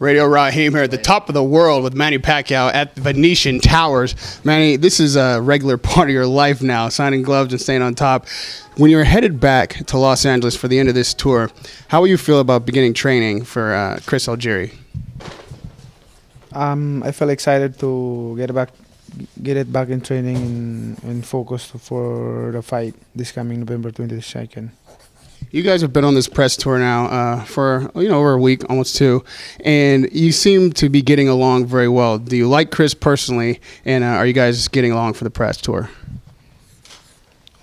Radio Raheem here at the top of the world with Manny Pacquiao at the Venetian Towers. Manny, this is a regular part of your life now, signing gloves and staying on top. When you're headed back to Los Angeles for the end of this tour, how will you feel about beginning training for Chris Algieri? I feel excited to get it back in training and focus for the fight this coming November 22nd. You guys have been on this press tour now for over a week, almost two, and you seem to be getting along very well. Do you like Chris personally, and are you guys getting along for the press tour?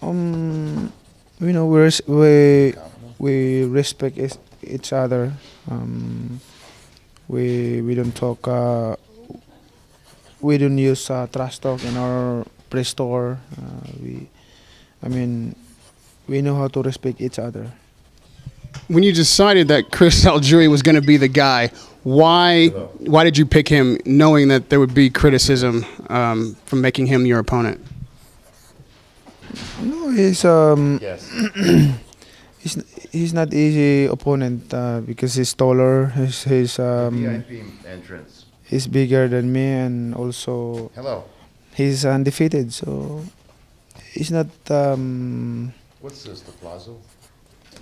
We respect each other. We don't talk. We don't use trash talk in our press tour. We know how to respect each other. When you decided that Chris Algieri was going to be the guy, why did you pick him, knowing that there would be criticism from making him your opponent? No, he's not easy opponent because he's taller. He's bigger than me, and also he's undefeated. So he's not. What's this, the Plaza?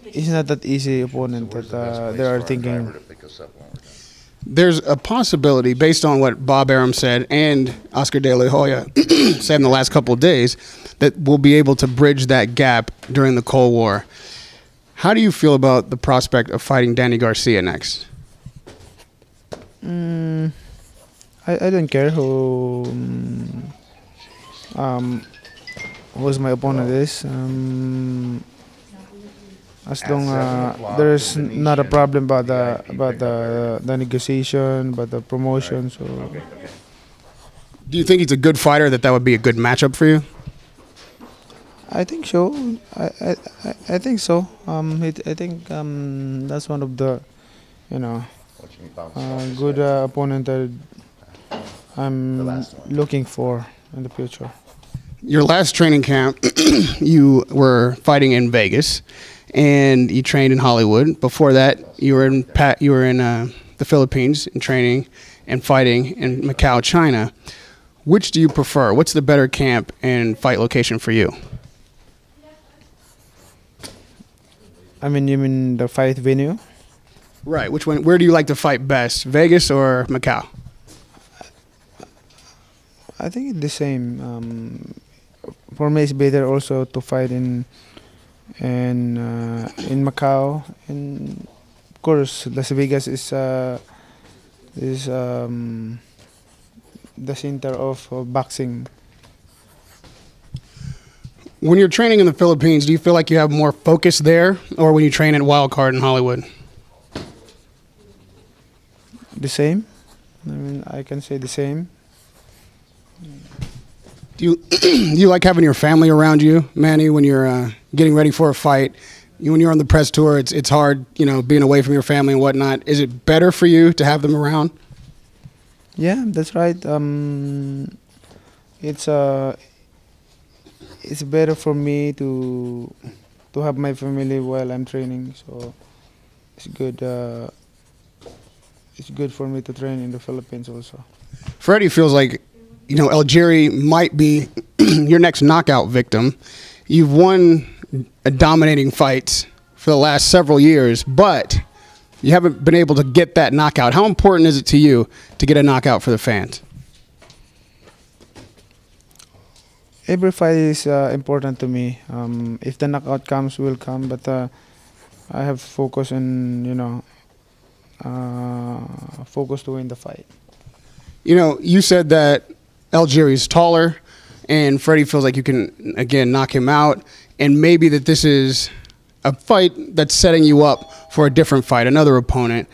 He's not that easy opponent that they are thinking. There's a possibility, based on what Bob Arum said and Oscar De La Hoya said in the last couple of days, that we'll be able to bridge that gap during the Cold War. How do you feel about the prospect of fighting Danny Garcia next? I don't care who's my opponent is. As long there's not a problem about the negotiation, about the promotion. So, do you think he's a good fighter? That would be a good matchup for you? I think so. I think so. I think that's one of the, good opponent that I'm looking for in the future. Your last training camp, you were fighting in Vegas, and you trained in Hollywood. Before that, you were in the Philippines in training and fighting in Macau, China. Which do you prefer? What's the better camp and fight location for you? You mean the fight venue? Right. Which one? Where do you like to fight best, Vegas or Macau? I think it's the same. For me, it's better also to fight in Macau. And of course, Las Vegas is the center of boxing. When you're training in the Philippines, do you feel like you have more focus there, or when you train at Wildcard in Hollywood? The same. I can say the same. Do you like having your family around you, Manny, when you're getting ready for a fight? When you're on the press tour, it's hard, being away from your family and whatnot. Is it better for you to have them around? Yeah, that's right. It's better for me to have my family while I'm training. So it's good. It's good for me to train in the Philippines also. Freddie feels like, Algieri might be your next knockout victim. You've won dominating fights for the last several years, but you haven't been able to get that knockout. How important is it to you to get a knockout for the fans? Every fight is important to me. If the knockout comes, will come, but I have focus on, focus to win the fight. You said that Algieri is taller, and Freddie feels like you can, again, knock him out, and maybe that this is a fight that's setting you up for a different fight, another opponent.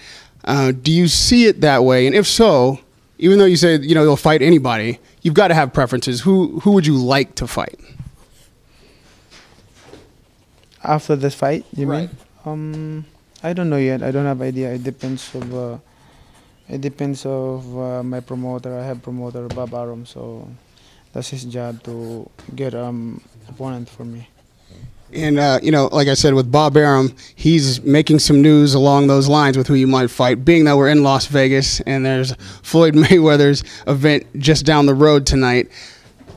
Do you see it that way? And if so, even though you say, you'll fight anybody, you've got to have preferences. Who would you like to fight? After this fight, you right. mean? I don't know yet. I don't have idea. It depends of my promoter. I have promoter Bob Arum, so that's his job to get opponent for me. And, like I said, with Bob Arum, he's making some news along those lines with who you might fight, being that we're in Las Vegas and there's Floyd Mayweather's event just down the road tonight.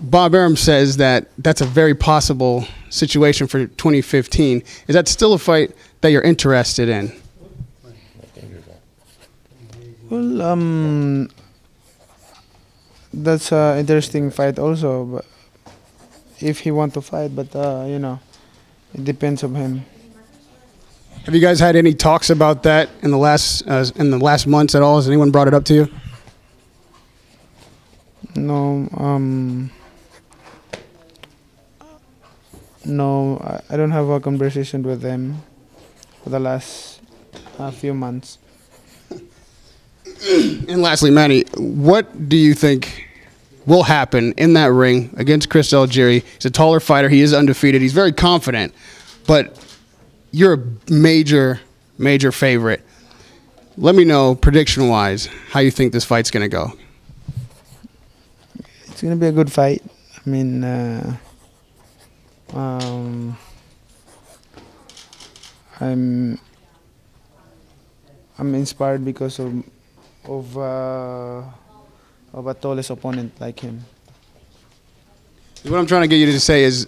Bob Arum says that that's a very possible situation for 2015. Is that still a fight that you're interested in? Well, that's an interesting fight also. But if he want to fight, but it depends on him. Have you guys had any talks about that in the last months at all? Has anyone brought it up to you? No, no, I don't have a conversation with them for the last few months. And lastly, Manny, what do you think will happen in that ring against Chris Algieri? He's a taller fighter. He is undefeated. He's very confident, but you're a major, major favorite. Let me know, prediction-wise, how you think this fight's going to go. It's going to be a good fight. I mean, I'm inspired because of a tallest opponent like him. What I'm trying to get you to say is,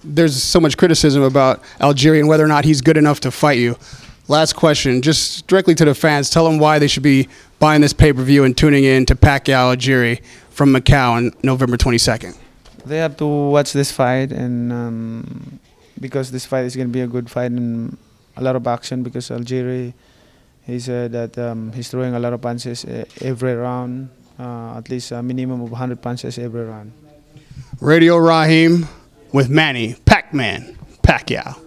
there's so much criticism about Algieri and whether or not he's good enough to fight you. Last question, just directly to the fans, tell them why they should be buying this pay-per-view and tuning in to Pacquiao Algieri from Macau on November 22nd. They have to watch this fight, and because this fight is going to be a good fight and a lot of action, because Algieri, he said that he's throwing a lot of punches every round, at least a minimum of 100 punches every round. Radio Raheem with Manny Pac-Man Pacquiao.